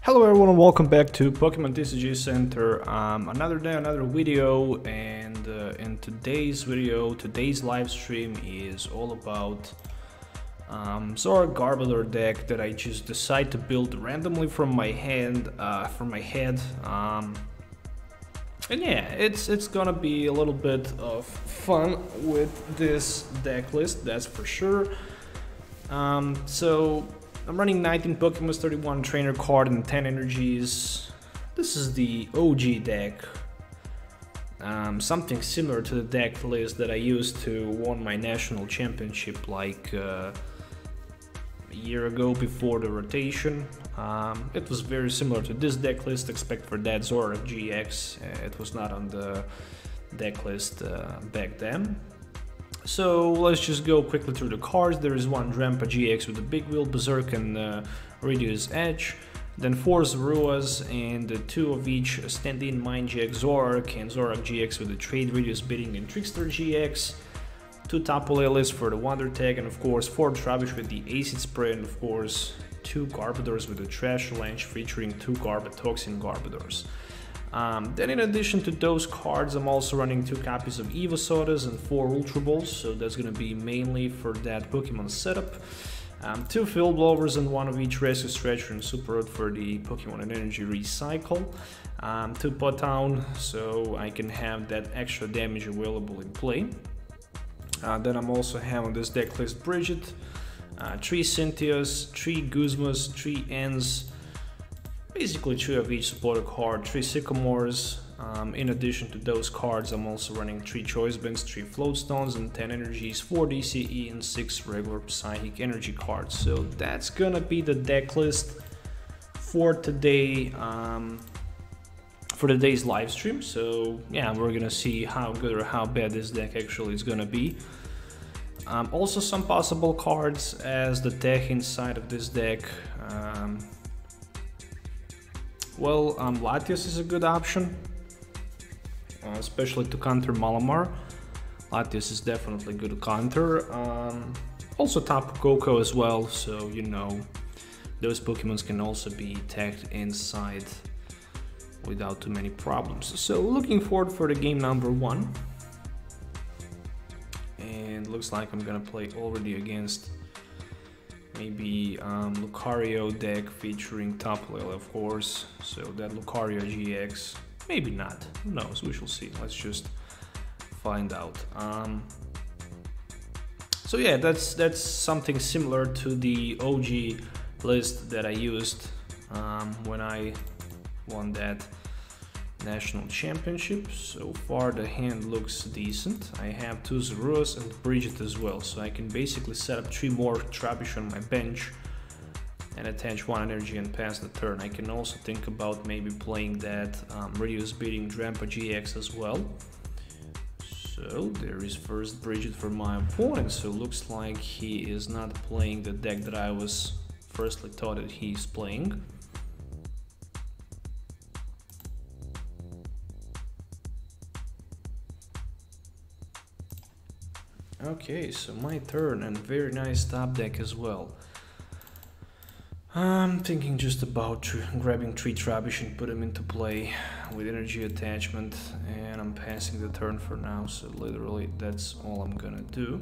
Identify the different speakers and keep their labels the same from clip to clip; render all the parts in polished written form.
Speaker 1: Hello everyone and welcome back to Pokemon TCG Center. Another day, another video, and in today's video, today's live stream is all about Zoroark Garbodor deck that I just decide to build randomly from my head. And yeah, it's gonna be a little bit of fun with this deck list, that's for sure. So I'm running 19 Pokemon, 31 trainer card, and 10 energies. This is the OG deck. Something similar to the deck list that I used to win my national championship like a year ago before the rotation. It was very similar to this deck list, except for that Zoroark-GX. It was not on the deck list back then. So let's just go quickly through the cards. There is one Drampa-GX with a big wheel, Berserk and Radius Edge. Then 4 Zoruas and 2 of each stand-in Mind-GX Zoroark and Zoroark-GX with the Trade Radius Bidding and Trickster GX. 2 Tapu Lele-GX for the Wonder Tag, and of course 4 Trubbish with the Acid Spray, and of course 2 Garbodors with the Trash Lunge featuring 2 Garbotoxin Garbodors. Then in addition to those cards, I'm also running 2 copies of Evosodas and 4 Ultra Balls, so that's gonna be mainly for that Pokemon setup. 2 Field Blowers and 1 of each Rescue Stretcher and Super Rod for the Pokemon and Energy Recycle. 2 Pot Town, so I can have that extra damage available in play. Then I'm also having this deck list Brigette, 3 Cynthias, 3 Guzmas, 3 Ns, basically 3 of each supporter card, 3 Sycamores. In addition to those cards, I'm also running 3 Choice Bands, 3 Float Stones and 10 energies, 4 DCE and 6 regular Psychic energy cards. So that's gonna be the deck list for today, for today's live stream. So yeah, we're gonna see how good or how bad this deck actually is gonna be. Also some possible cards as the tech inside of this deck. Latias is a good option, especially to counter Malamar. Latias is definitely good to counter. Also Tapu Koko as well, so you know, those Pokemons can also be tagged inside without too many problems. So looking forward for the game number 1. And looks like I'm gonna play already against maybe Lucario deck featuring Tapu Lele, of course, so that Lucario GX, maybe not, who knows, we shall see, let's just find out. So yeah, that's something similar to the OG list that I used when I won that national championship. So far the hand looks decent. I have 2 Zoruas and Brigette as well, so I can basically set up 3 more Trubbish on my bench and attach 1 energy and pass the turn. I can also think about maybe playing that Radius Beating Drampa-GX as well. So there is first Brigette for my opponent, so looks like he is not playing the deck that I was firstly thought that he's playing. Okay, so my turn, and very nice top deck as well. I'm thinking just about grabbing 3 Trubbish and put them into play with energy attachment, and I'm passing the turn for now, so literally that's all I'm gonna do.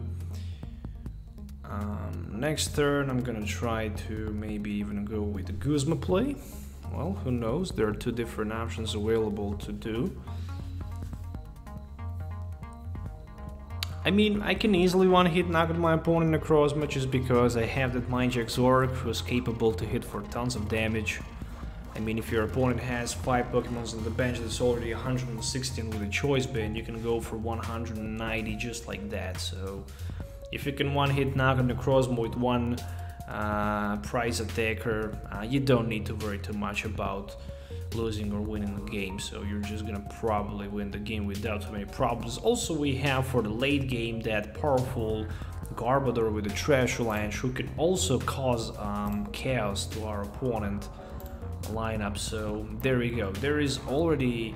Speaker 1: Next turn I'm gonna try to maybe even go with the Guzma play. Well, who knows, there are 2 different options available to do. I mean, I can easily one-hit knock my opponent across, much just because I have that Mind-GX Zoroark who's capable to hit for tons of damage. I mean, if your opponent has 5 Pokemons on the bench that's already 116 with a Choice Band, you can go for 190 just like that. So if you can one-hit knock on the cross with 1 prize attacker, you don't need to worry too much about losing or winning the game, so you're just gonna probably win the game without too many problems. Also, we have for the late game that powerful Garbodor with the Trash Lunge who can also cause chaos to our opponent lineup. So there we go, there is already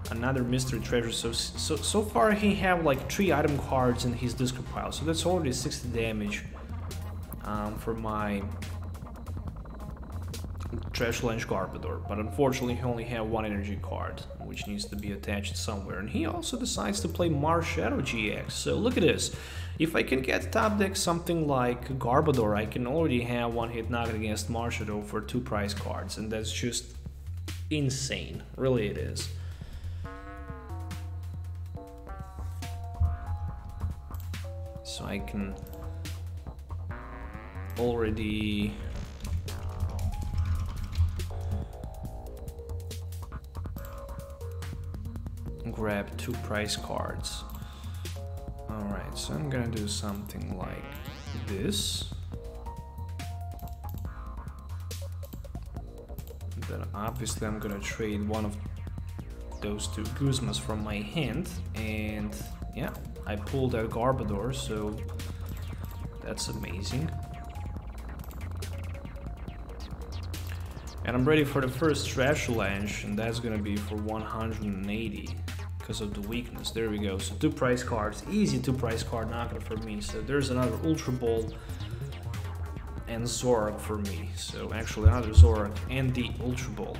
Speaker 1: another mystery treasure. So far he have like 3 item cards in his discard pile, so that's already 60 damage for my Trash Launch Garbodor, but unfortunately he only had one energy card, which needs to be attached somewhere, and he also decides to play Marshadow GX. So look at this, if I can get top deck something like Garbodor, I can already have one hit knockout against Marshadow for 2 prize cards, and that's just insane, really it is. So I can already grab 2 prize cards. Alright, so I'm gonna do something like this. Then obviously I'm gonna trade one of those 2 Guzmas from my hand, and yeah, I pulled out Garbodor, so that's amazing. And I'm ready for the first Trash Launch, and that's gonna be for 180 because of the weakness. There we go. So 2 prize cards, easy 2 prize card knockout for me. So there's another Ultra Ball and Zoroark for me. So actually another Zoroark and the Ultra Ball.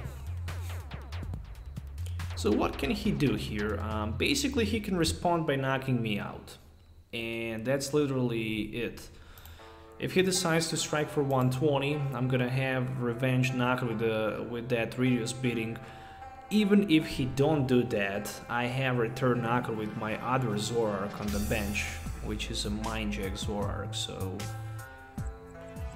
Speaker 1: So what can he do here? Basically he can respond by knocking me out, and that's literally it. If he decides to strike for 120, I'm gonna have revenge knockout with that Reduce Beating. Even if he don't do that, I have return knockout with my other Zoroark on the bench, which is a Mind-Jack Zoroark. So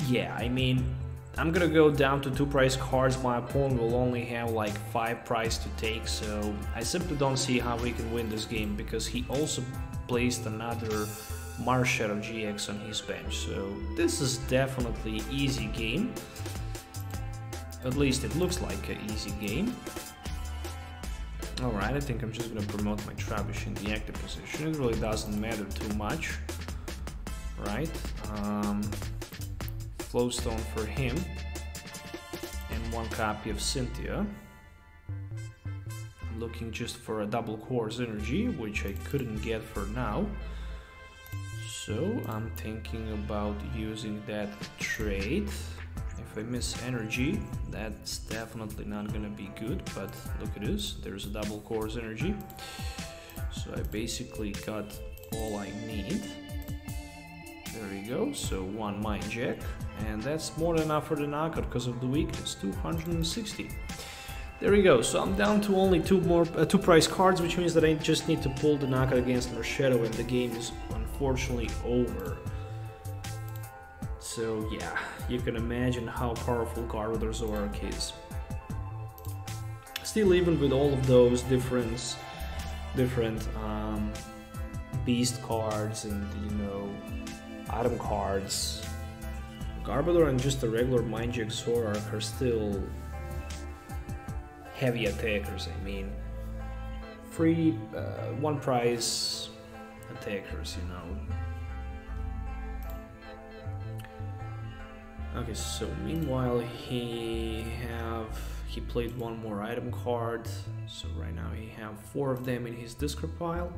Speaker 1: yeah, I mean, I'm gonna go down to 2 prize cards. My opponent will only have like 5 prize to take, so I simply don't see how we can win this game, because he also placed another Marshadow GX on his bench. So this is definitely easy game. At least it looks like an easy game. Alright, I think I'm just gonna promote my Trubbish in the active position. It really doesn't matter too much. Right? Float Stone for him. And 1 copy of Cynthia. I'm looking just for a double course energy, which I couldn't get for now. So I'm thinking about using that trade. If I miss energy, that's definitely not gonna be good, but look at this, there's a double course energy. So I basically got all I need. There we go, so 1 Mind-Jack, and that's more than enough for the knockout because of the weakness, 260. There we go, so I'm down to only 2 prize cards, which means that I just need to pull the knockout against Marshadow, and the game is unfortunately over. So yeah, you can imagine how powerful Garbodor Zoroark is. Still, even with all of those different beast cards and, you know, item cards, Garbodor and just a regular Mind-Jack Zoroark are still heavy attackers. I mean, free 1 prize attackers, you know. Okay, so meanwhile he played 1 more item card, so right now he have 4 of them in his discard pile.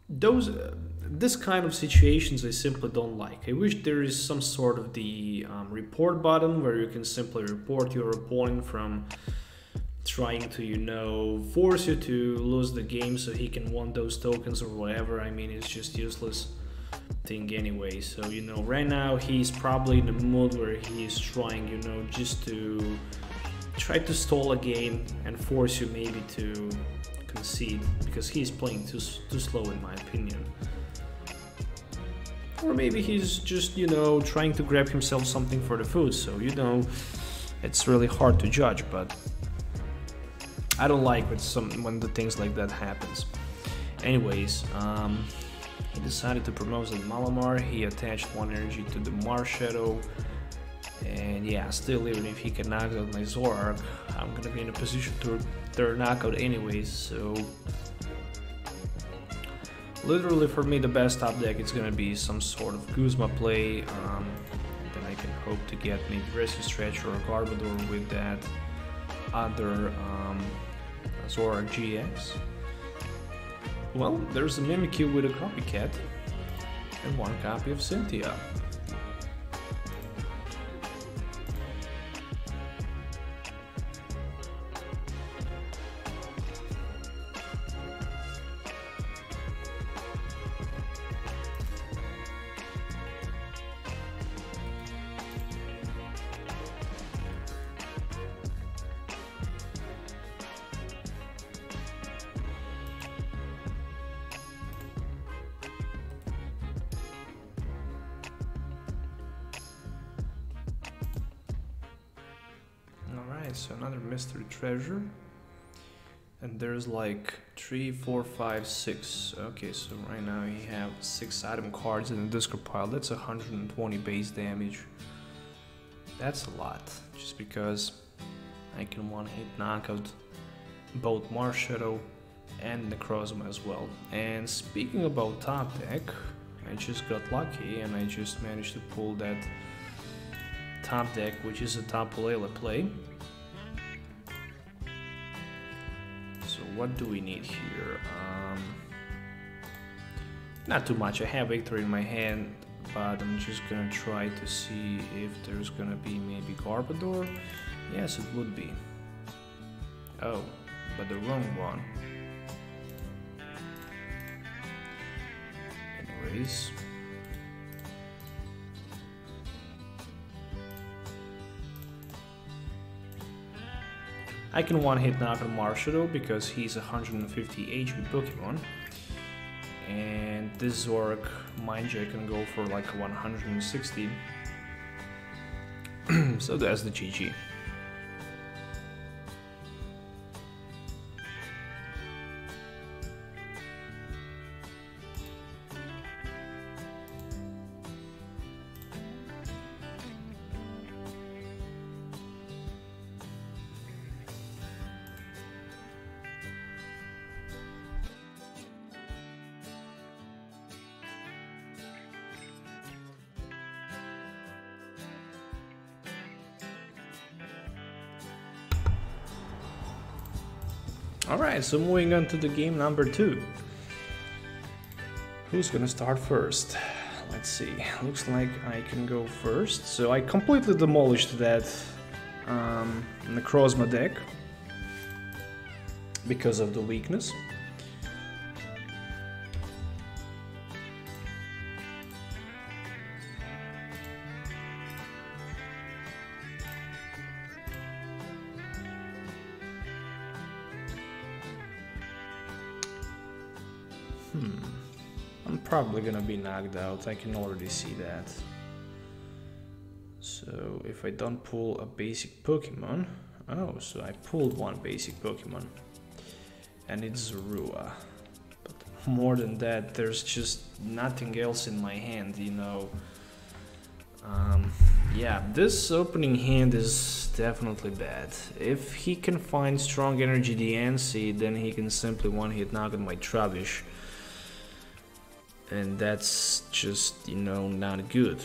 Speaker 1: This kind of situations I simply don't like. I wish there is some sort of the report button where you can simply report your opponent from trying to, you know, force you to lose the game so he can want those tokens or whatever. I mean, it's just useless thing anyway. So, you know, right now he's probably in a mood where he's trying, you know, just to try to stall a game and force you maybe to concede, because he's playing too slow in my opinion. Or maybe he's just, you know, trying to grab himself something for the food. So, you know, it's really hard to judge, but I don't like when the things like that happens. Anyways, he decided to promote the Malamar. He attached 1 energy to the Marshadow, and yeah, still, even if he can knock out my Zoroark, I'm gonna be in a position to return knockout anyways. So literally for me the best top deck is gonna be some sort of Guzma play, and then I can hope to get maybe Rescue Stretcher or Garbodor with that other Zoroark-GX. Well, there's a Mimikyu with a Copycat, and one copy of Cynthia. So another mystery treasure, and there's like 3, 4, 5, 6. Okay, so right now you have 6 item cards in the discard pile. That's 120 base damage. That's a lot, just because I can one-hit knockout both Marshadow and Necrozma as well. And speaking about top deck, I just got lucky and I just managed to pull that top deck, which is a Tapu Lele play. So what do we need here? Not too much. I have Victory in my hand, but I'm just gonna try to see if there's gonna be maybe Garbodor. Yes, it would be. Oh, but the wrong one. Anyways. I can one-hit knock on Marshadow because he's 150 HP Pokemon, and this Zoroark Mind J can go for like 160. So that's the GG. Alright, so moving on to the game number 2. Who's gonna start first? Let's see. Looks like I can go first. So I completely demolished that Necrozma deck because of the weakness. I'm probably gonna be knocked out, I can already see that. So if I don't pull a basic Pokemon... Oh, so I pulled one basic Pokemon. And it's Zorua. But more than that, there's just nothing else in my hand, you know. Yeah, this opening hand is definitely bad. If he can find Strong Energy DNC, then he can simply one-hit knock on my Trubbish. And that's just, you know, not good.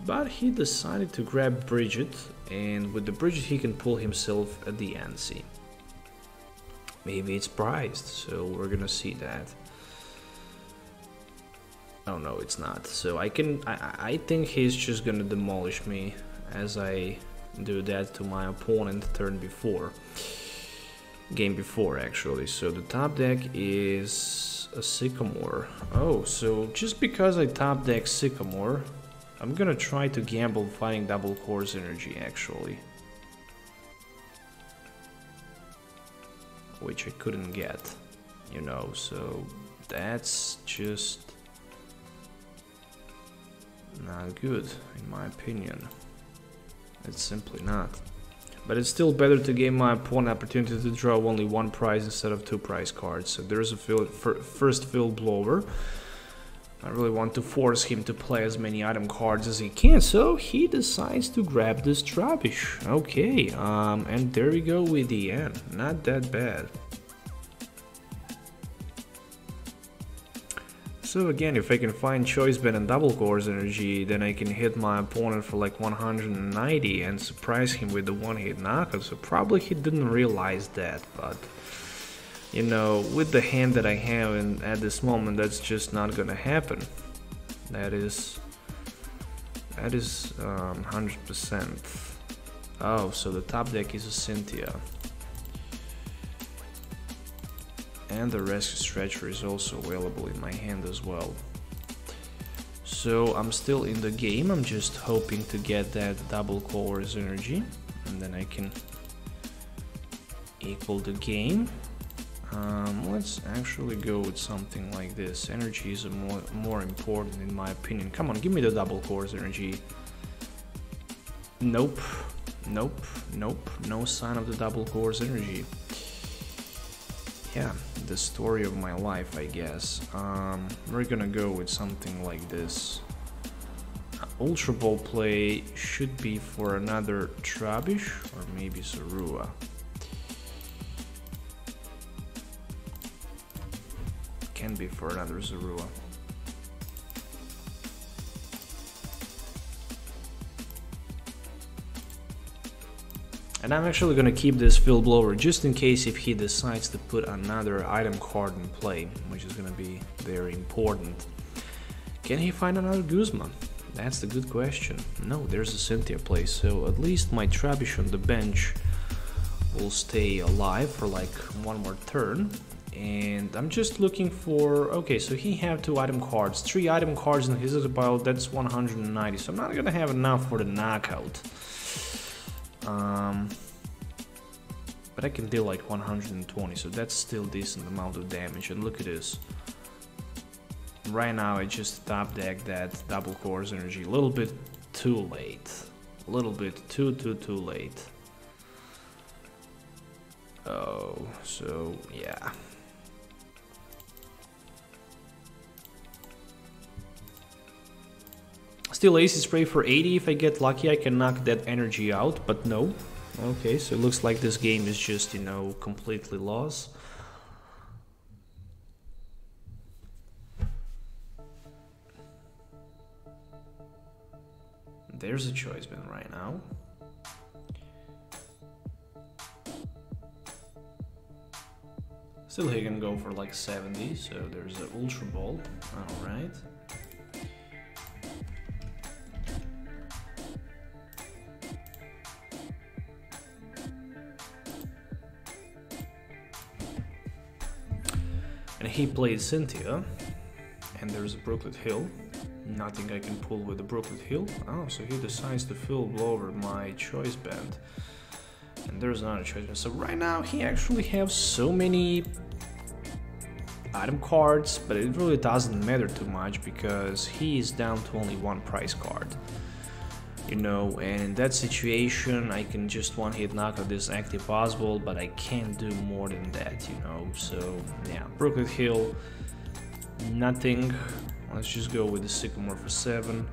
Speaker 1: But he decided to grab Brigette, and with the Brigette he can pull himself a DNC. Maybe it's prized, so we're gonna see that. Oh no, it's not. So I think he's just gonna demolish me as I do that to my opponent turn before. Game before, actually. So the top deck is a Sycamore. Oh, so just because I top deck Sycamore, I'm gonna try to gamble finding double course energy, actually. Which I couldn't get, you know, so that's just not good, in my opinion. It's simply not. But it's still better to give my opponent opportunity to draw only one prize instead of 2 prize cards. So there's a first Field Blower. I really want to force him to play as many item cards as he can, so he decides to grab this Trubbish. Okay, and there we go with the end. Not that bad. So again, if I can find Choice Band and double course energy, then I can hit my opponent for like 190 and surprise him with the one-hit knockout. So probably he didn't realize that, but you know, with the hand that I have at this moment, that's just not gonna happen. That is 100%. Oh, so the top deck is a Cynthia. And the Rescue Stretcher is also available in my hand as well. So I'm still in the game, I'm just hoping to get that double Colorless energy, and then I can equal the game. Let's actually go with something like this. Energy is more important in my opinion. Come on, give me the double Colorless energy. Nope, nope, nope, no sign of the double Colorless energy. Yeah, the story of my life, I guess. We're gonna go with something like this. Ultra Ball play should be for another Trubbish or maybe Zorua. Can be for another Zorua. And I'm actually gonna keep this Field Blower just in case if he decides to put another item card in play, which is gonna be very important. Can he find another Guzma? That's the good question. No, there's a Cynthia play, so at least my Trubbish on the bench will stay alive for like one more turn. And I'm just looking for, okay, so he have 2 item cards, 3 item cards in his pile, that's 190, so I'm not gonna have enough for the knockout. But I can deal like 120, so that's still decent amount of damage. And look at this. Right now I just top deck that double Colorless energy a little bit too late. A little bit too late. Oh, so yeah. Still Acid Spray for 80, if I get lucky I can knock that energy out, but no. Okay, so it looks like this game is just, you know, completely lost. There's a choice band right now. Still he can go for like 70, so there's an Ultra Ball, alright. And he played Cynthia, and there's a Brooklet Hill. Nothing I can pull with the Brooklet Hill. Oh, so he decides to Field Blower my choice band. And there's another choice band. So right now he actually has so many item cards, but it really doesn't matter too much because he is down to only 1 prize card. You know, and in that situation I can just one-hit knock out this active Oswald, but I can't do more than that, you know. So yeah, Brooklet Hill, nothing. Let's just go with the Sycamore for 7,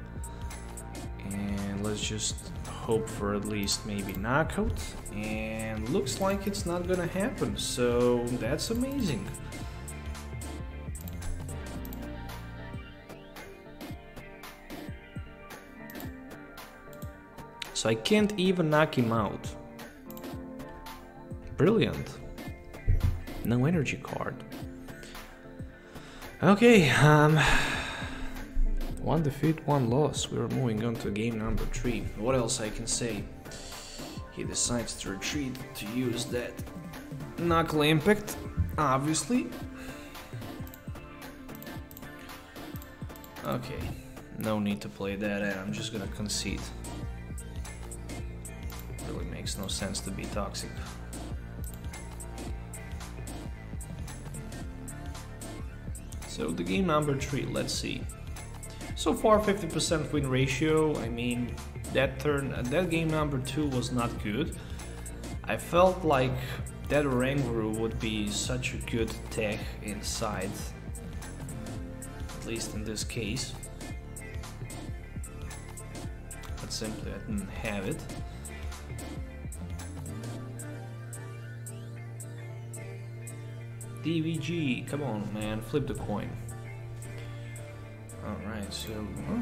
Speaker 1: and let's just hope for at least maybe knockout, and looks like it's not gonna happen, so that's amazing. So I can't even knock him out. Brilliant. No energy card. Okay, 1 defeat, 1 loss. We're moving on to game number 3. What else I can say? He decides to retreat to use that Knuckle Impact, obviously. Okay, no need to play that, and I'm just gonna concede. Really makes no sense to be toxic. So the game number 3, let's see. So far 50% win ratio. I mean, that game number 2 was not good. I felt like that Oranguru would be such a good tech inside, at least in this case. But simply I didn't have it. DVG, come on man, flip the coin. Alright, so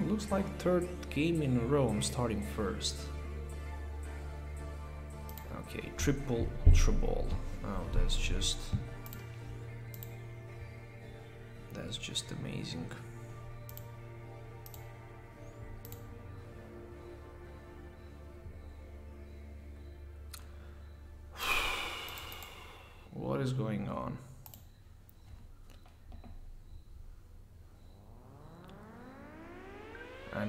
Speaker 1: looks like 3rd game in a row I'm starting first. Okay, triple Ultra Ball. Oh, that's just amazing. what is going on? I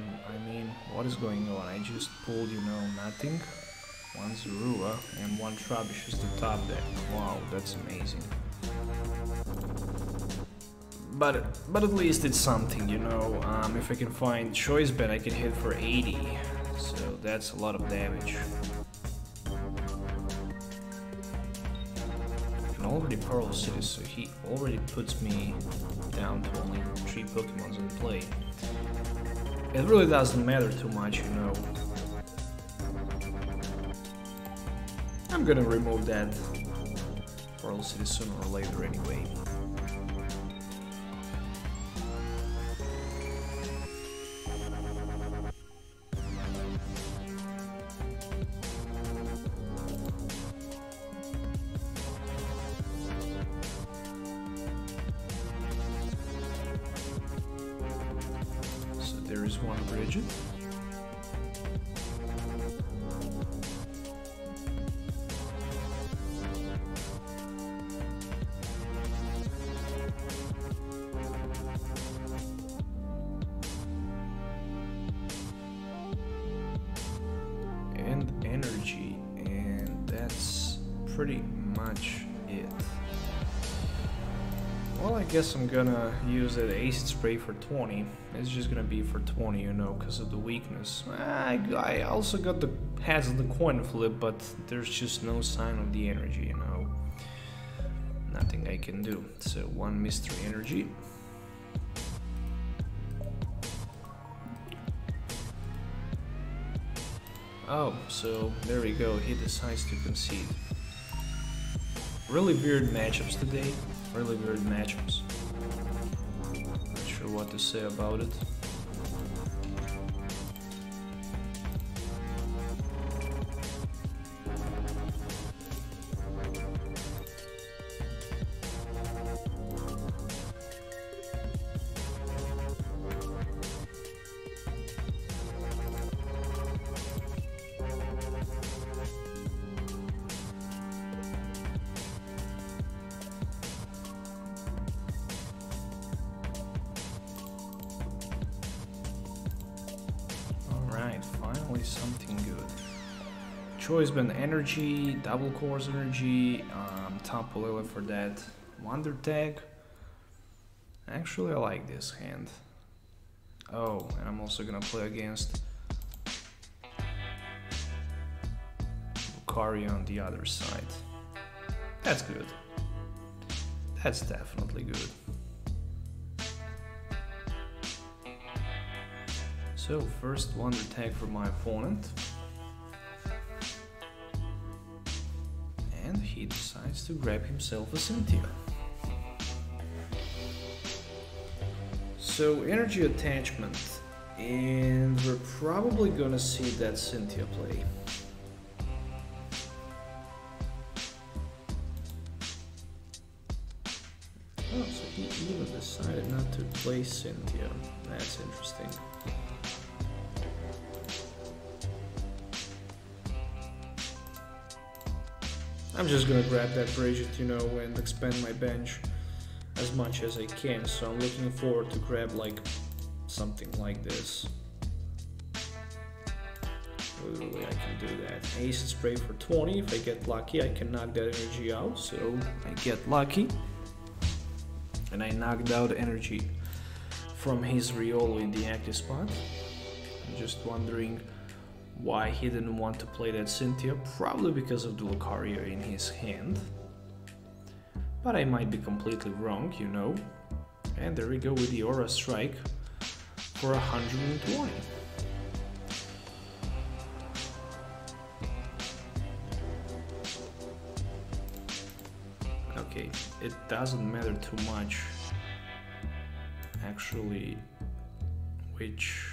Speaker 1: mean, what is going on? I just pulled, you know, nothing. One Zorua and one Trubbish is the top deck. Wow, that's amazing. But at least it's something, you know. If I can find choice band, I can hit for 80. So that's a lot of damage. And already Pearl City, so he already puts me down to only 3 Pokemons in play. It really doesn't matter too much, you know. I'm gonna remove that Pearl City sooner or later anyway. There is one Brigette. And energy, and that's pretty much it. Well, I guess I'm gonna use that acid spray for 20. It's just gonna be for 20, you know, because of the weakness. I also got the heads of the coin flip, but there's just no sign of the energy, you know. Nothing I can do. So one mystery energy. Oh, so there we go. He decides to concede. Really weird matchups today. Really weird matchups. Not sure what to say about it. Finally something good. Choice band energy, double course energy, Tapu Lele for that wonder tag. Actually I like this hand. Oh, and I'm also gonna play against Lucario on the other side. That's good. That's definitely good. So, first wonder tag for my opponent. And he decides to grab himself a Cynthia. So, energy attachment. And we're probably gonna see that Cynthia play. Oh, so he even decided not to play Cynthia. That's interesting. I'm just gonna grab that Brigette, you know, and expand my bench as much as I can. So I'm looking forward to grab like something like this. Literally, I can do that. Acid spray for 20. If I get lucky, I can knock that energy out. So I get lucky, and I knocked out energy from his Riolo in the active spot. I'm just wondering why he didn't want to play that Cynthia, probably because of the Lucario in his hand. But I might be completely wrong, you know. And there we go with the Aura Strike for 120. Okay, it doesn't matter too much, actually, which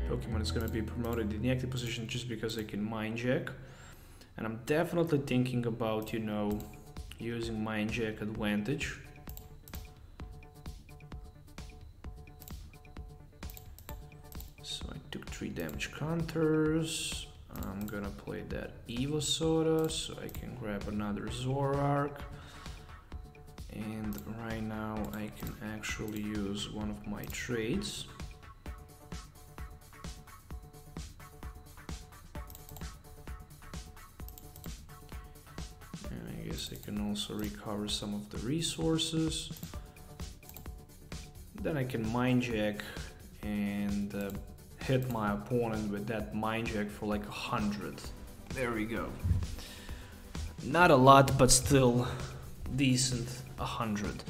Speaker 1: Pokemon is going to be promoted in the active position just because I can Mind Jack. And I'm definitely thinking about, you know, using Mind Jack advantage. So I took 3 damage counters. I'm gonna play that Evosoda so I can grab another Zoroark. And right now I can actually use one of my trades. And I guess I can also recover some of the resources. Then I can Mind Jack and hit my opponent with that Mind Jack for like 100. There we go. Not a lot, but still decent. 100.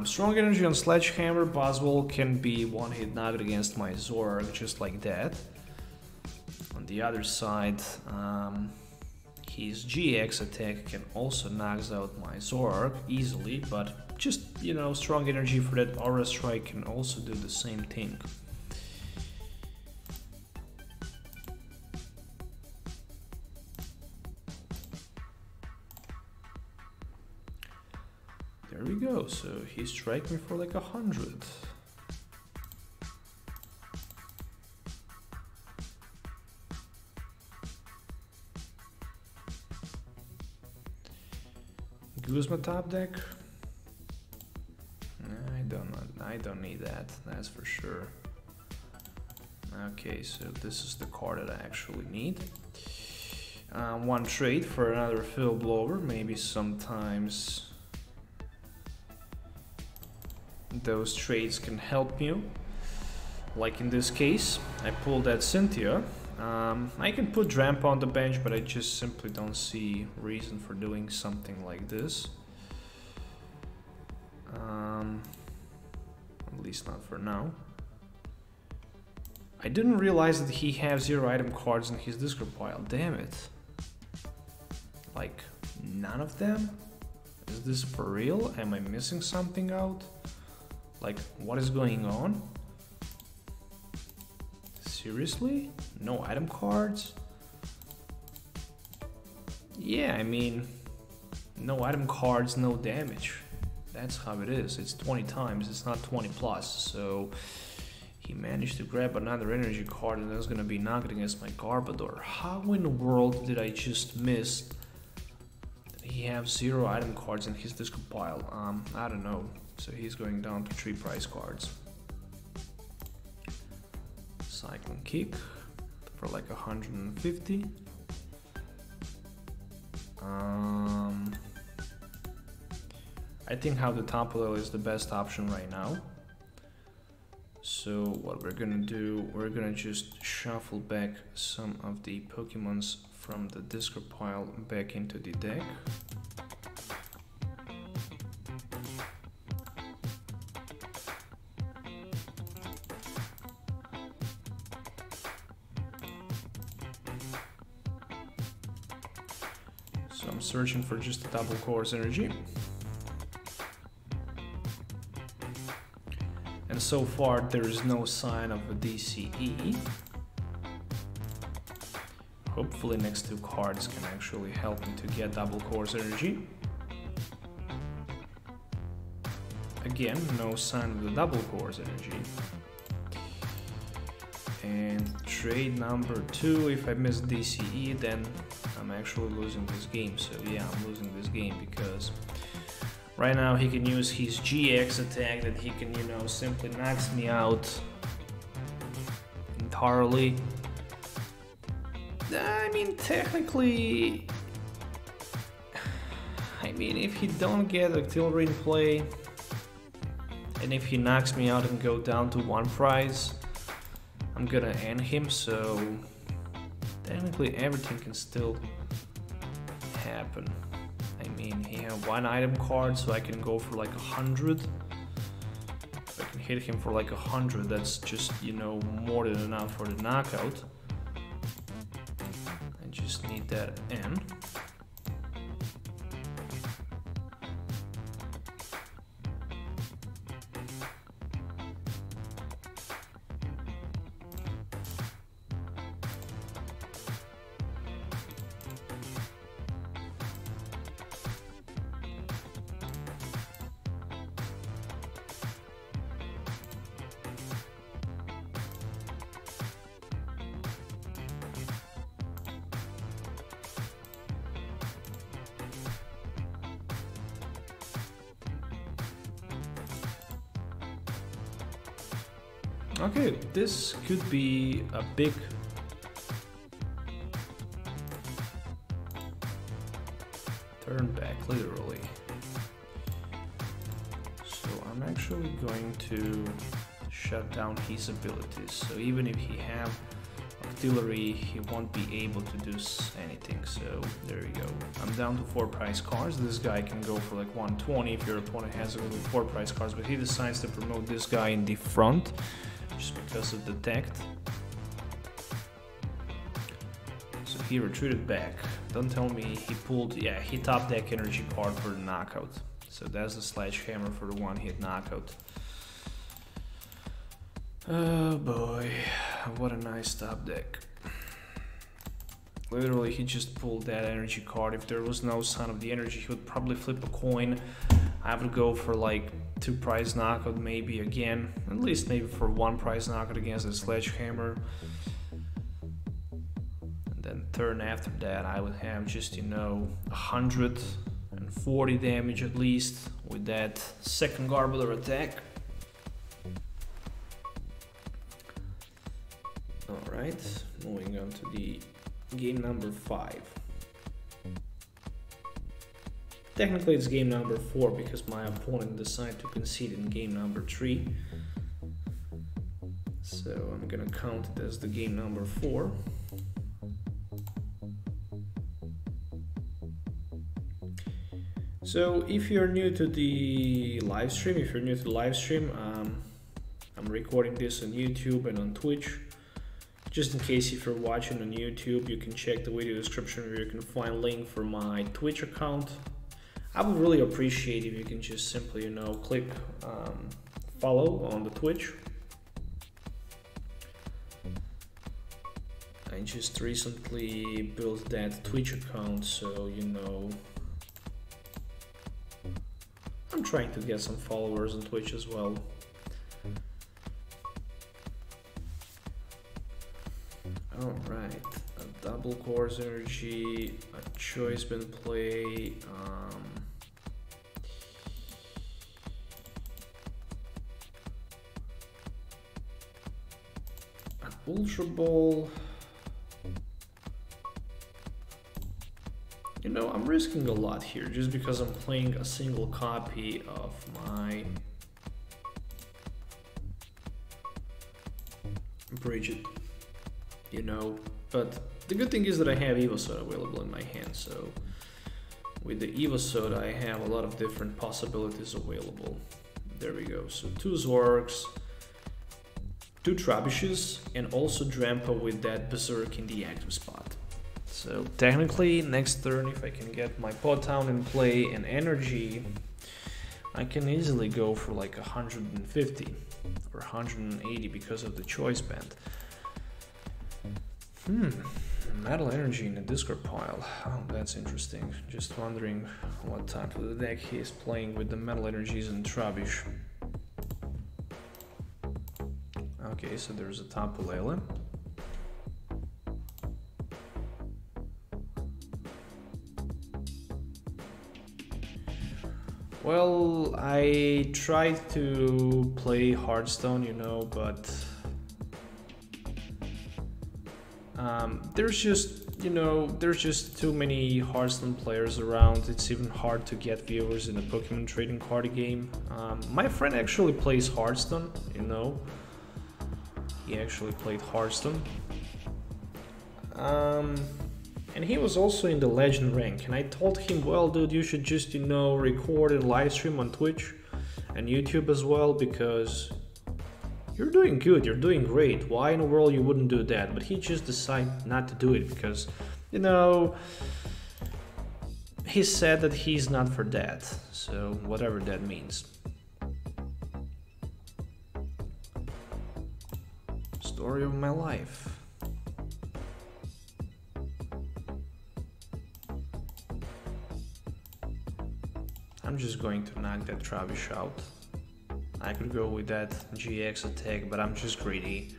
Speaker 1: Strong energy on Sledgehammer. Boswell can be one-hit knocked against my Zoroark just like that. On the other side, his GX attack can also knock out my Zoroark easily, but just, you know, strong energy for that Aura Strike can also do the same thing. There we go, so he struck me for like 100. Guzma top deck? I don't need that, that's for sure. Okay, so this is the card that I actually need. One trade for another Field Blower, maybe sometimes those trades can help you. Like in this case, I pulled that Cynthia. I can put Drampa on the bench, but I just simply don't see reason for doing something like this. At least not for now. I didn't realize that he has 0 item cards in his discard pile. Damn it. Like, none of them? Is this for real? Am I missing something out? Like, what is going on? Seriously? No item cards? Yeah, I mean, no item cards, no damage. That's how it is. It's 20 times, it's not 20 plus. So he managed to grab another energy card and that's gonna be knocked against my Garbodor. How in the world did I just miss that he has 0 item cards in his discard pile? I don't know. So he's going down to 3 prize cards. Cyclone Kick for like 150. I think how the Tapu Lele is the best option right now. So what we're gonna do, we're gonna just shuffle back some of the Pokemons from the discard pile back into the deck. So I'm searching for just a double course energy. And so far there is no sign of a DCE. Hopefully next 2 cards can actually help me to get double course energy. Again, no sign of the double course energy. And trade number 2, if I miss DCE, then I'm actually losing this game. So yeah, I'm losing this game because right now he can use his GX attack that he can, you know, simply knocks me out entirely. I mean, technically, I mean, if he don't get Octillery in play, and if he knocks me out and go down to 1 prize, I'm gonna end him, so technically everything can still happen. I mean, he has 1 item card, so I can go for like 100. If I can hit him for like 100, that's just, you know, more than enough for the knockout. I just need that in. Okay, this could be a big turn back, literally. So I'm actually going to shut down his abilities. So even if he have artillery, he won't be able to do anything. So there you go. I'm down to 4 prize cards. This guy can go for like 120 if your opponent has only 4 prize cards, but he decides to promote this guy in the front just because of the tact. So he retreated back. Don't tell me he pulled, yeah, he top deck energy card for the knockout. So that's the sledgehammer for the one-hit knockout. Oh boy, what a nice top deck. Literally, he just pulled that energy card. If there was no sign of the energy, he would probably flip a coin. I would go for like 2 prize knockout maybe again. At least maybe for 1 prize knockout against the sledgehammer. And then turn after that, I would have just, you know, 140 damage at least with that second Garbodor attack. Alright, moving on to the game number 5. Technically it's game number 4 because my opponent decided to concede in game number 3. So I'm gonna count it as the game number 4. So if you're new to the live stream, I'm recording this on YouTube and on Twitch. Just in case if you're watching on YouTube, you can check the video description where you can find a link for my Twitch account. I would really appreciate if you can just simply, you know, click follow on the Twitch. I just recently built that Twitch account, so you know, I'm trying to get some followers on Twitch as well. Alright, a double course energy, a choice been play, an Ultra Ball. You know, I'm risking a lot here just because I'm playing a single copy of my Brigette. You know, but the good thing is that I have Evosoda available in my hand, so with the Evosoda I have a lot of different possibilities available. There we go, so 2 Zoroarks, 2 Trubbishes, and also Drampa with that Berserk in the active spot. So technically next turn, if I can get my Pot Town in play and energy, I can easily go for like 150 or 180 because of the choice band. Metal energy in the discard pile. Oh, that's interesting. Just wondering what type of the deck he is playing with the metal energies and Trubbish. Okay, so there's a Tapu Lele. Well, I tried to play Hearthstone, you know, but there's just, you know, there's just too many Hearthstone players around. It's even hard to get viewers in a Pokemon trading card game. My friend actually plays Hearthstone, you know. He actually played Hearthstone. And he was also in the legend rank, and I told him, well dude, you should just, you know, record and live stream on Twitch and YouTube as well, because you're doing good, you're doing great. Why in the world you wouldn't do that? But he just decided not to do it because, you know, he said that he's not for that, so whatever that means. Story of my life. I'm just going to knock that Trubbish out. I could go with that GX attack, but I'm just greedy.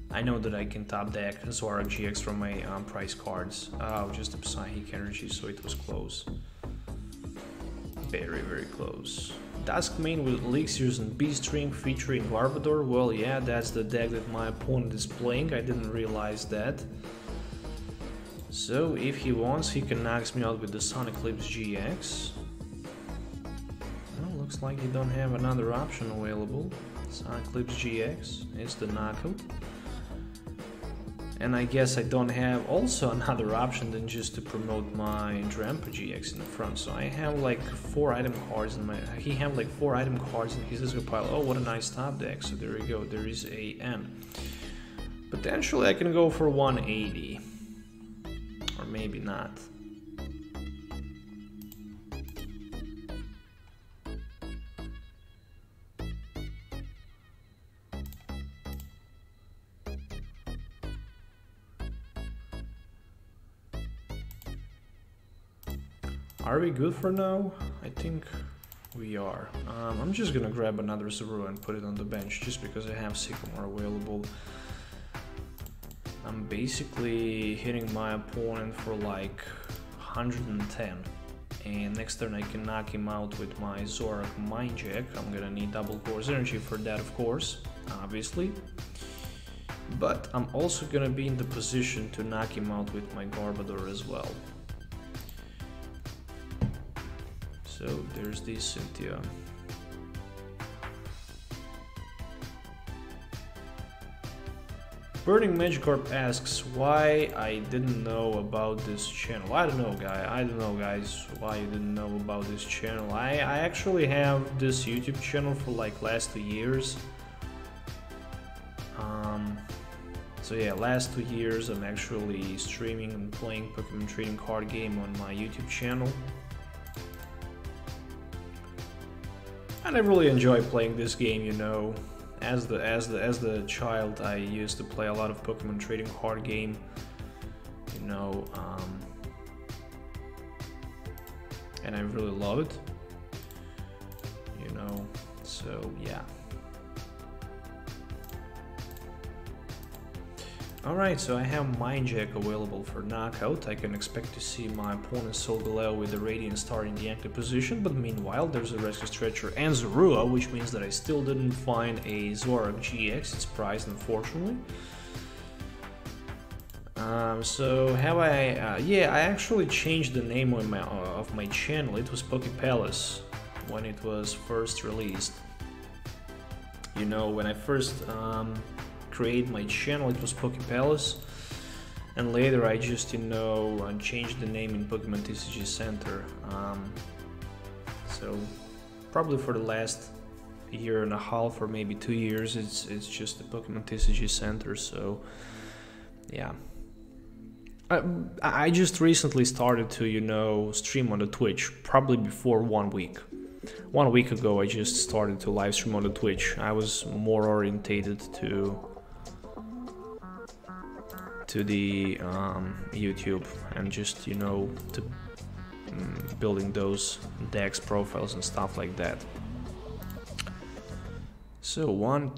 Speaker 1: I know that I can top deck Zoroark-GX from my prize cards. Oh, just a Psychic energy, so it was close. Very, very close. Duskmane with Elixirs and B-String featuring Garbodor. Well, yeah, that's the deck that my opponent is playing. I didn't realize that. So, if he wants, he can knock me out with the Eclipse GX. Well, looks like you don't have another option available. Eclipse GX is the knockout. And I guess I don't have also another option than just to promote my Drampa-GX in the front. So I have like 4 item cards in my... He have like 4 item cards in his discard pile. Oh, what a nice top deck. So there we go. There is a N. Potentially I can go for 180. Or maybe not. Are we good for now? I think we are. I'm just gonna grab another Zorua and put it on the bench just because I have Sycamore available. I'm basically hitting my opponent for like 110. And next turn I can knock him out with my Zoroark Mindjack. I'm gonna need double course energy for that, of course, obviously. But I'm also gonna be in the position to knock him out with my Garbodor as well. So there's this Cynthia. Burning Magikarp asks why I didn't know about this channel. I don't know, guys, why you didn't know about this channel. I actually have this YouTube channel for like last 2 years. So yeah, last 2 years I'm actually streaming and playing Pokemon trading card game on my YouTube channel. And I really enjoy playing this game, you know. As the child, I used to play a lot of Pokemon trading card game, you know, and I really love it, you know. So yeah. Alright, so I have Mindjack available for knockout. I can expect to see my opponent Solgaleo with the Radiant Star in the active position, but meanwhile there's a Rescue Stretcher and Zorua, which means that I still didn't find a Zoroark-GX, it's priced unfortunately. So have I... yeah, I actually changed the name of my channel. It was Pokepalace when it was first released. You know, when I first... create my channel, it was Pokepalace, and later I just, you know, changed the name in Pokemon TCG Center. So probably for the last year and a half or maybe 2 years it's just the Pokemon TCG Center. So yeah, I just recently started to, you know, stream on the Twitch, probably before 1 week. 1 week ago I just started to live stream on the Twitch. I was more orientated to the YouTube and just, you know, to building those decks, profiles and stuff like that. So 1,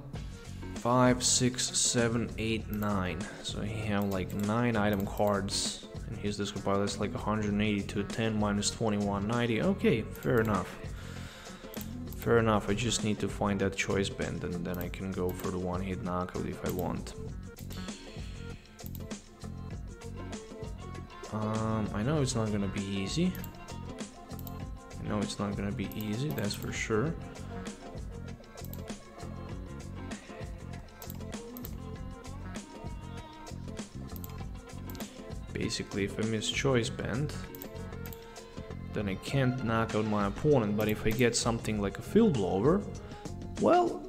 Speaker 1: 5, 6, 7, 8, 9. So he have like 9 item cards and his discard pile is like 180 to 10 minus 21, 90. Okay, fair enough. Fair enough. I just need to find that choice band and then I can go for the one-hit knockout if I want. I know it's not gonna be easy. I know it's not gonna be easy, that's for sure. Basically, if I miss choice band, then I can't knock out my opponent, but if I get something like a Field Blower, well,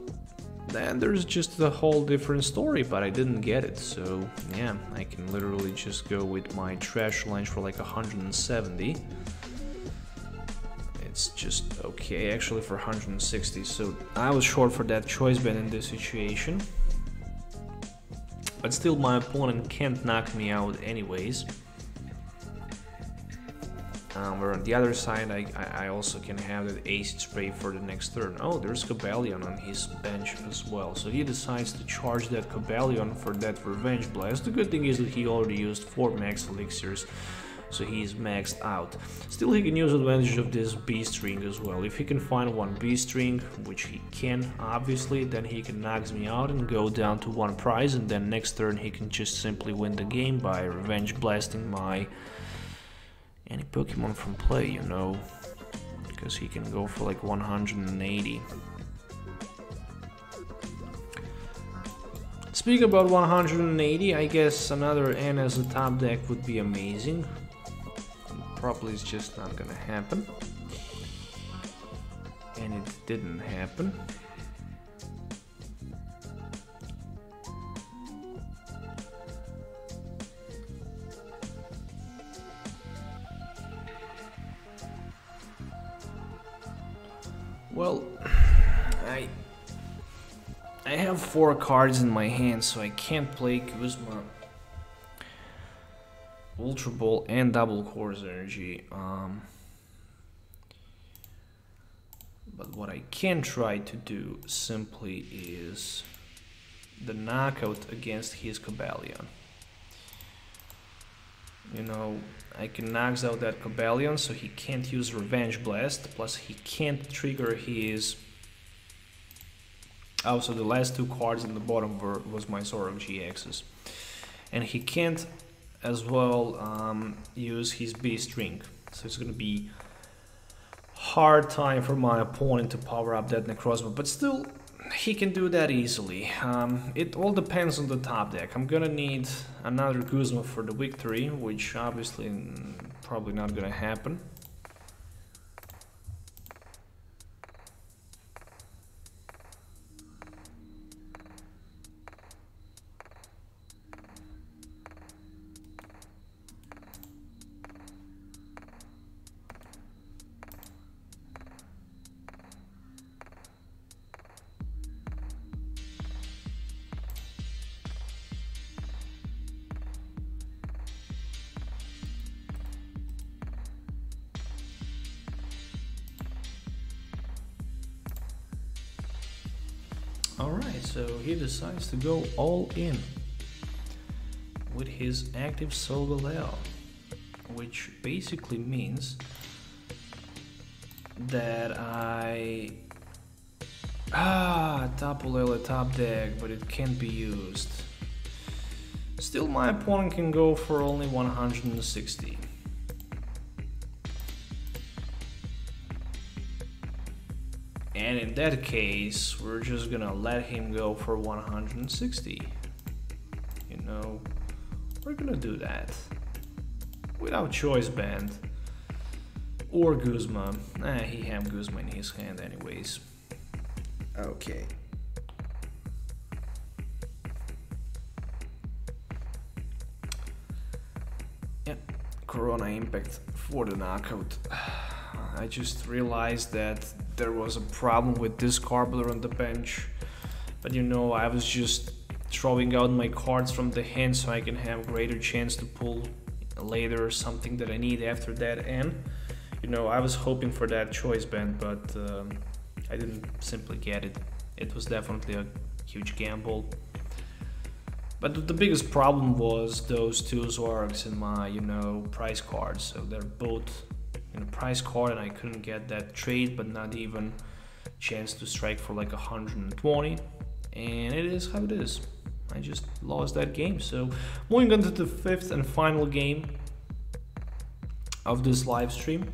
Speaker 1: then there's just a whole different story, but I didn't get it, so yeah, I can literally just go with my trash lunch for like 170. It's just okay, actually for 160, so I was short for that choice band in this situation. But still, my opponent can't knock me out anyways. Where on the other side, I also can have that acid spray for the next turn. Oh, there's Cobalion on his bench as well. So he decides to charge that Cobalion for that Revenge Blast. The good thing is that he already used 4 max elixirs so he's maxed out. Still, he can use advantage of this B string as well. If he can find one B string, which he can obviously, then he can knock me out and go down to one prize, and then next turn he can just simply win the game by revenge blasting my any Pokemon from play, you know, because he can go for like 180. Speaking about 180, I guess another N as a top deck would be amazing. Probably it's just not gonna happen. And it didn't happen. Well, I have 4 cards in my hand, so I can't play Guzma, Ultra Ball, and Double Course Energy. But what I can try to do simply is the knockout against his Cobalion. You know, I can knock out that Cobalion, so he can't use Revenge Blast, plus he can't trigger his... Oh, so the last 2 cards in the bottom was my Zoroark-GXs. And he can't as well use his B string, so it's gonna be hard time for my opponent to power up that Necrozma, but still he can do that easily. It all depends on the top deck. I'm gonna need another Guzma for the victory, which obviously probably not gonna happen. Alright, so he decides to go all in with his active Solgaleo, which basically means that Tapu Lele top deck, but it can't be used. Still, my opponent can go for only 160. And in that case, we're just gonna let him go for 160. You know, we're gonna do that. Without Choice Band. Or Guzma. He had Guzma in his hand anyways. Okay. Yeah, Corona Impact for the knockout. I just realized that there was a problem with this Garbodor on the bench, but you know, I was just throwing out my cards from the hand so I can have greater chance to pull later something that I need after that, and you know, I was hoping for that Choice Band, but I didn't simply get it. It was definitely a huge gamble. But the biggest problem was those 2 Zoroarks in my, you know, prize cards, so they're both in a prize card, and I couldn't get that trade, but not even chance to strike for like 120, and it is how it is. I just lost that game. So moving on to the 5th and final game of this live stream.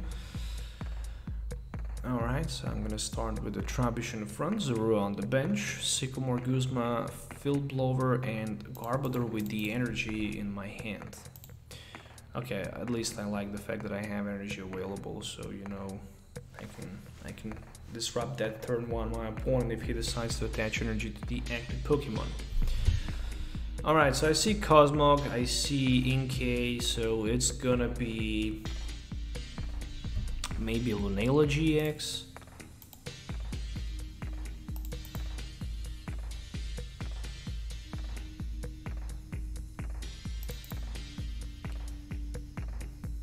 Speaker 1: Alright, so I'm gonna start with the Trubbish in the front, Zorua on the bench, Sycamore, Guzma, Field Blower, and Garbodor with the energy in my hand. Okay, at least I like the fact that I have energy available, so you know, I can disrupt that turn 1 my opponent if he decides to attach energy to the active Pokemon. Alright, so I see Cosmog, I see Inkay, so it's gonna be maybe Lunala-GX.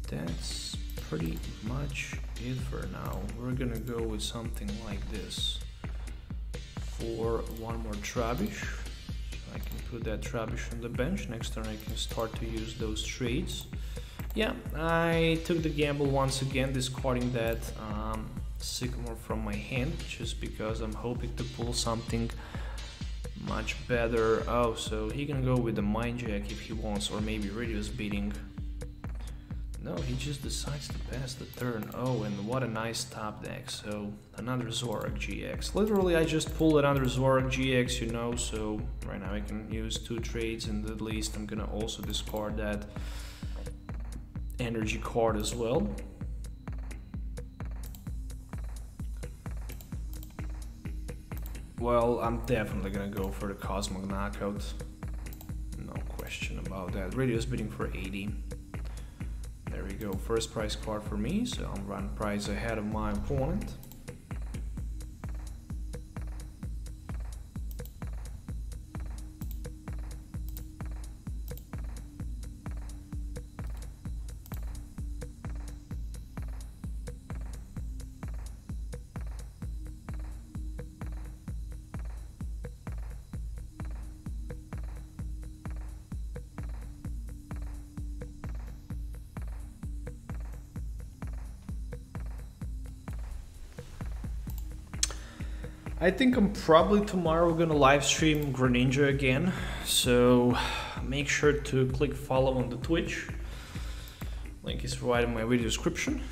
Speaker 1: That's pretty much it for now. We're gonna go with something like this for one more Trubbish. So I can put that Trubbish on the bench. Next turn I can start to use those trades. Yeah, I took the gamble once again, discarding that Sycamore from my hand, just because I'm hoping to pull something much better. Oh, so he can go with the Mind Jack if he wants, or maybe Radius Beating. No, he just decides to pass the turn. Oh, and what a nice top deck. So, another Zoroark GX. Literally, I just pulled another Zoroark GX, you know, so right now I can use 2 trades, and at least I'm gonna also discard that energy card as well. Well, I'm definitely gonna go for the Cosmic Knockout. No question about that. Radius bidding for 80. There we go, first prize card for me, so I'm 1 prize ahead of my opponent. I think I'm probably tomorrow gonna live stream Greninja again, so make sure to click follow on the Twitch. Link is provided in my video description.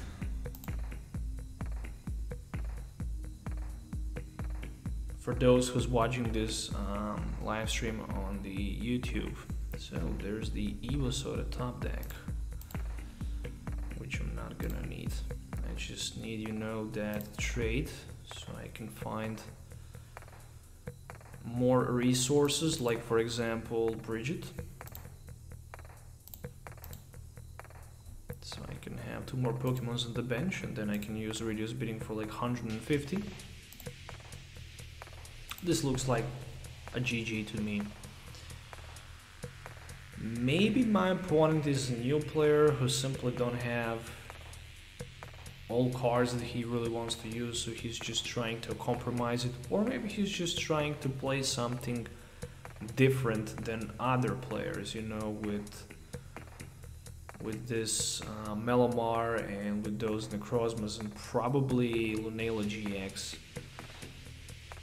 Speaker 1: For those who's watching this live stream on the YouTube. So there's the Evosoda top deck, which I'm not gonna need. I just need, you know, that trade so I can find more resources, like for example Brigette, so I can have 2 more Pokemons on the bench, and then I can use Radius bidding for like 150. This looks like a GG to me. Maybe my opponent is a new player who simply don't have all cards that he really wants to use, so he's just trying to compromise it, or maybe he's just trying to play something different than other players, you know, with this Melamar and with those Necrozmas and probably Lunala-GX.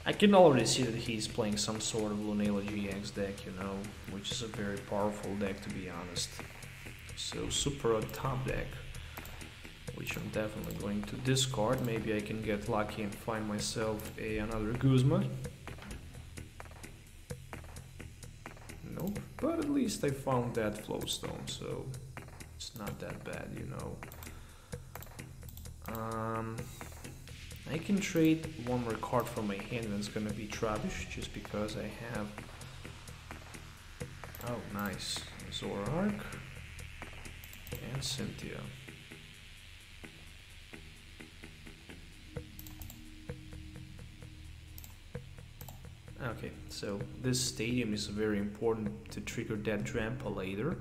Speaker 1: I can already see that he's playing some sort of Lunala-GX deck, you know, which is a very powerful deck, to be honest. So Super Rod top deck, which I'm definitely going to discard. Maybe I can get lucky and find myself another Guzma. Nope, but at least I found that Float Stone, so it's not that bad, you know. I can trade 1 more card from my hand, and it's gonna be Trubbish, just because I have... Oh, nice. Zoroark and Cynthia. Okay, so this stadium is very important to trigger that Drampa later.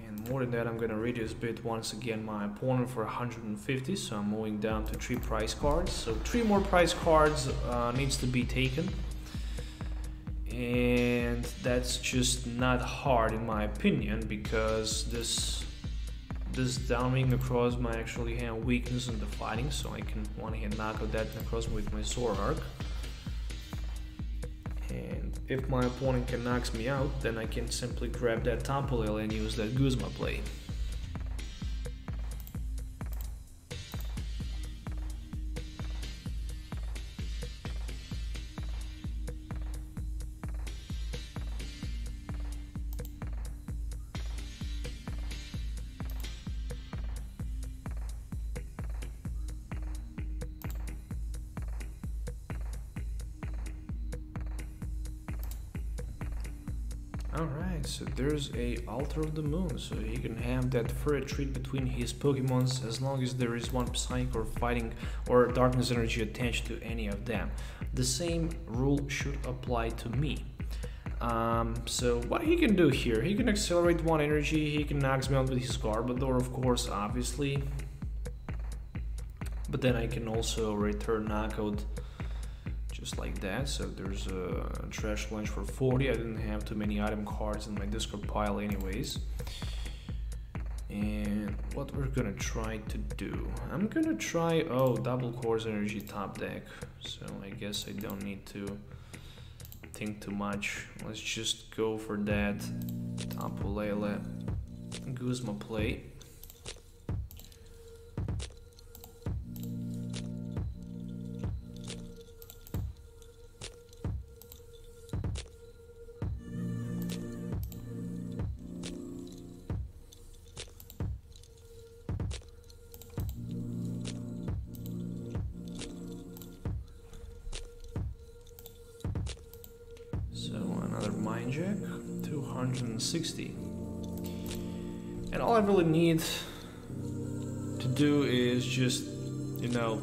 Speaker 1: And more than that, I'm gonna Radius bid once again my opponent for 150, so I'm moving down to 3 prize cards. So 3 more prize cards needs to be taken. And that's just not hard in my opinion, because this downwing Necrozma actually have weakness in the fighting, so I can one-hand knock out that Necrozma with my Zoroark. And if my opponent can knock me out, then I can simply grab that Tapu Lele and use that Guzma play. Alright, so there's a Altar of the Moon, so he can have that for a treat between his Pokemons as long as there is 1 Psych or Fighting or Darkness Energy attached to any of them. The same rule should apply to me. So what he can do here, he can accelerate 1 energy, he can knock me out with his Garbodor, of course, obviously. But then I can also return knockout just like that. So there's a trash lunch for 40. I didn't have too many item cards in my discard pile anyways. And what we're gonna try to do, I'm gonna try, oh, double course energy top deck, so I guess I don't need to think too much. Let's just go for that Tapu Lele Guzma play. Mind Jack, 260. And all I really need to do is just, you know,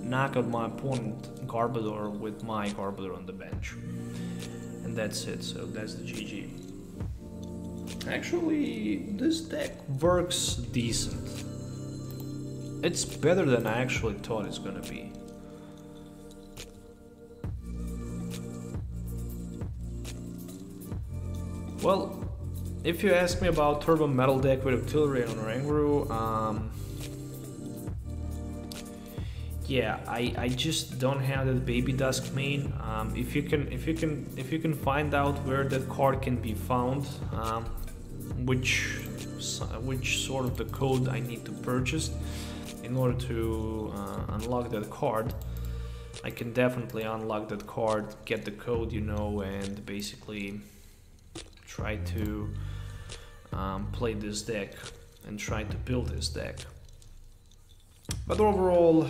Speaker 1: knock out my opponent Garbodor with my Garbodor on the bench. And that's it, so that's the GG. Actually, this deck works decent. It's better than I actually thought it's gonna be. Well, if you ask me about Turbo Metal deck with Octillery on Oranguru, yeah, I just don't have that Baby Dusk main. If you can find out where that card can be found, which sort of the code I need to purchase in order to unlock that card, I can definitely unlock that card, get the code, you know, and basically try to play this deck and try to build this deck. But overall,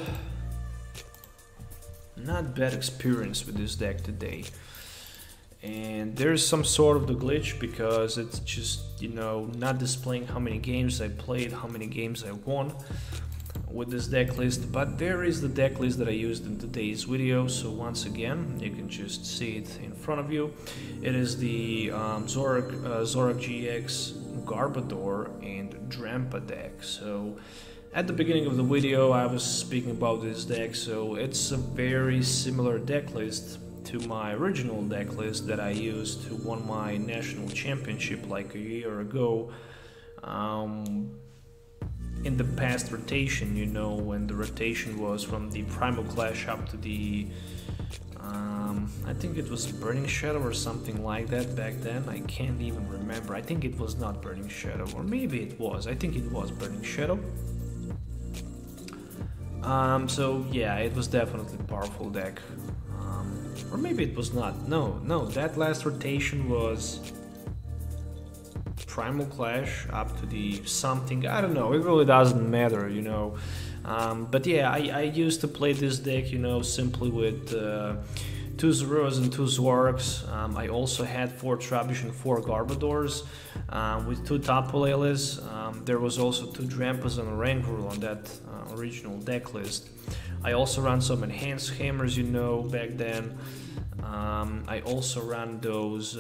Speaker 1: not bad experience with this deck today. And there's some sort of the glitch because it's just, you know, not displaying how many games I played, how many games I won with this deck list, but there is the deck list that I used in today's video. So once again, you can just see it in front of you. It is the Zoroark-GX Garbodor and Drampa deck. So at the beginning of the video I was speaking about this deck, so it's a very similar deck list to my original deck list that I used to win my national championship like a year ago. In the past rotation, you know, when the rotation was from the Primal Clash up to the I think it was Burning Shadow or something like that back then. I can't even remember. I think it was not Burning Shadow, or maybe it was. I think it was Burning Shadow. So yeah, it was definitely a powerful deck. Or maybe it was not. No, that last rotation was Primal Clash up to the something, I don't know, it really doesn't matter, you know. But yeah, I used to play this deck, you know, simply with 2 Zoruas and 2 Zoroarks. I also had 4 Trubbish and 4 Garbodors with 2 Tapu Leles. There was also 2 Drampas and a Oranguru on that original deck list. I also ran some enhanced hammers, you know, back then. I also ran those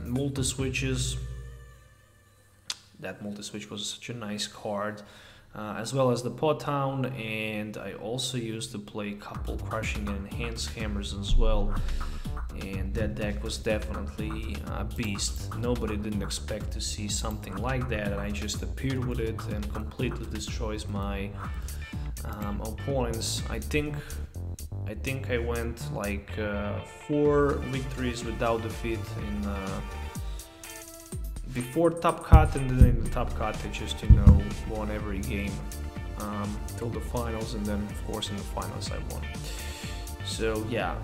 Speaker 1: multi-switches. That multi-switch was such a nice card, as well as the Pot Town, and I also used to play couple crushing and enhanced hammers as well. And that deck was definitely a beast. Nobody didn't expect to see something like that, and I just appeared with it and completely destroys my opponents. I think I went like 4 victories without defeat in before top cut, and then in the top cut I just, you know, won every game till the finals, and then of course in the finals I won. So yeah,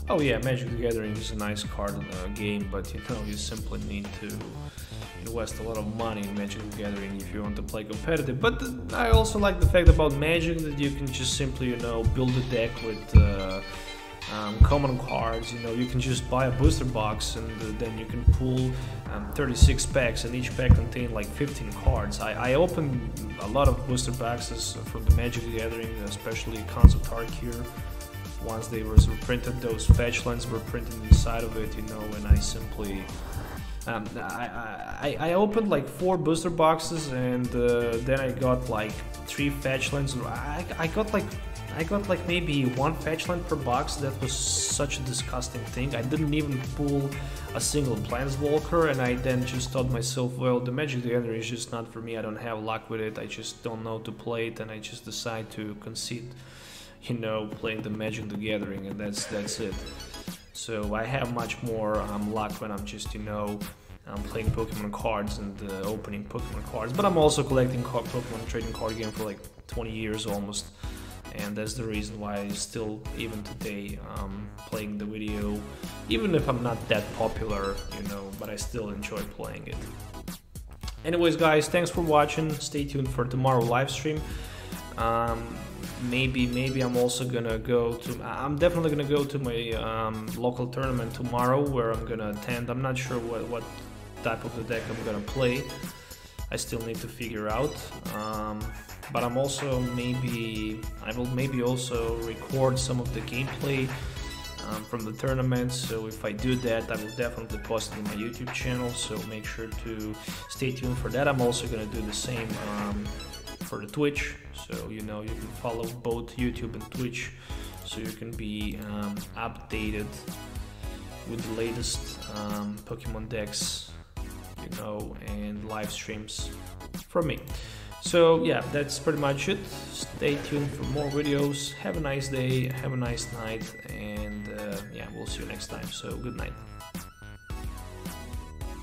Speaker 1: oh yeah, Magic the Gathering is a nice card game, but you know, you simply need to invest a lot of money in Magic the Gathering if you want to play competitive. But I also like the fact about Magic that you can just simply, you know, build a deck with common cards. You know, you can just buy a booster box and then you can pull 36 packs, and each pack contains like 15 cards. I opened a lot of booster boxes from the Magic the Gathering, especially Concept Art here. Once they were printed, those fetch lands were printed inside of it, you know, and I simply I opened like 4 booster boxes, and then I got like 3 fetch lands. I got like I got like maybe 1 fetch line per box. That was such a disgusting thing. I didn't even pull a single Planeswalker, and I then just thought myself, well, the Magic the Gathering is just not for me. I don't have luck with it. I just don't know to play it, and I just decide to concede, you know, playing the Magic the Gathering, and that's it. So I have much more luck when I'm just, you know, I'm playing Pokemon cards and opening Pokemon cards. But I'm also collecting Pokemon trading card game for like 20 years almost. And that's the reason why I still, even today, playing the video, even if I'm not that popular, you know, but I still enjoy playing it. Anyways, guys, thanks for watching. Stay tuned for tomorrow live stream. Maybe I'm also gonna go to, I'm definitely gonna go to my local tournament tomorrow, where I'm gonna attend. I'm not sure what type of the deck I'm gonna play. I still need to figure out. But I'm also I will maybe also record some of the gameplay from the tournament. So if I do that, I will definitely post it on my YouTube channel. So make sure to stay tuned for that. I'm also gonna do the same for the Twitch. So you know, you can follow both YouTube and Twitch, so you can be updated with the latest Pokemon decks, you know, and live streams from me. So yeah, that's pretty much it. Stay tuned for more videos. Have a nice day, have a nice night, and yeah, we'll see you next time. So good night.